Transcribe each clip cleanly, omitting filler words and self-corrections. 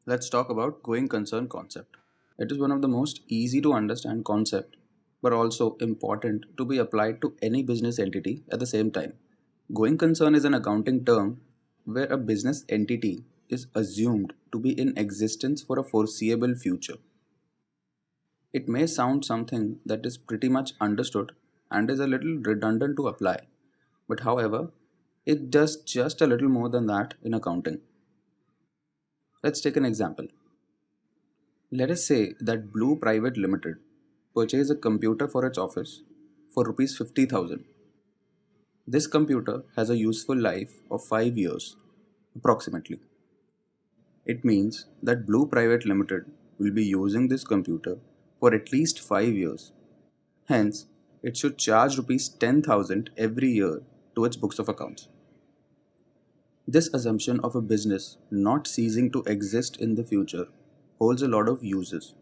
Let's talk about going concern concept. It is one of the most easy to understand concept, but also important to be applied to any business entity at the same time. Going concern is an accounting term where a business entity is assumed to be in existence for a foreseeable future. It may sound something that is pretty much understood and is a little redundant to apply, but however, it does just a little more than that in accounting. Let's take an example. Let us say that Blue Private Limited purchased a computer for its office for rupees 50,000. This computer has a useful life of 5 years approximately. It means that Blue Private Limited will be using this computer for at least 5 years. Hence, it should charge rupees 10,000 every year to its books of accounts. This assumption of a business not ceasing to exist in the future holds a lot of uses.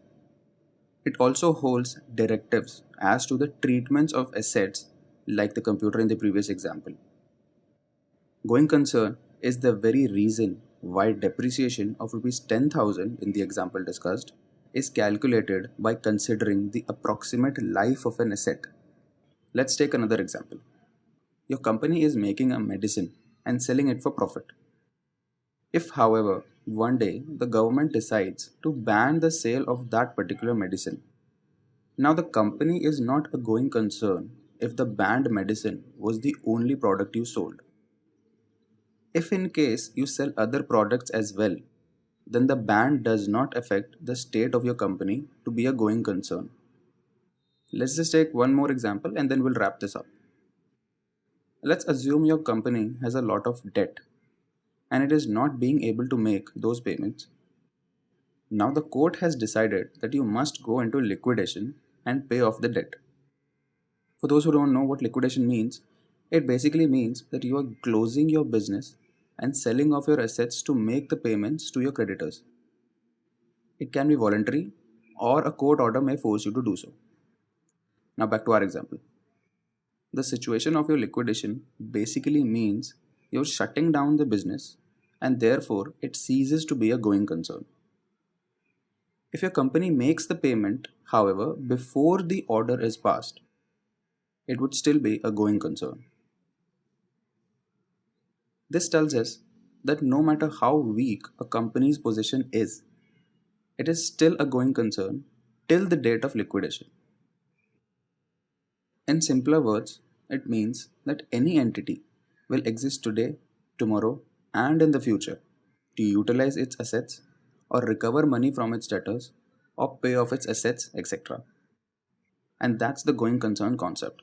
It also holds directives as to the treatments of assets like the computer in the previous example. Going concern is the very reason why depreciation of rupees 10,000 in the example discussed is calculated by considering the approximate life of an asset. Let's take another example. Your company is making a medicine and selling it for profit. If, however, one day the government decides to ban the sale of that particular medicine, now the company is not a going concern if the banned medicine was the only product you sold. If in case you sell other products as well, then the ban does not affect the state of your company to be a going concern. Let's just take one more example and then we'll wrap this up. Let's assume your company has a lot of debt and it is not being able to make those payments. Now the court has decided that you must go into liquidation and pay off the debt. For those who don't know what liquidation means, it basically means that you are closing your business and selling off your assets to make the payments to your creditors. It can be voluntary or a court order may force you to do so. Now back to our example. The situation of your liquidation basically means you're shutting down the business and therefore it ceases to be a going concern. If your company makes the payment, however, before the order is passed, it would still be a going concern. This tells us that no matter how weak a company's position is, it is still a going concern till the date of liquidation. In simpler words, it means that any entity will exist today, tomorrow, and in the future to utilize its assets or recover money from its debtors or pay off its assets, etc. And that's the going concern concept.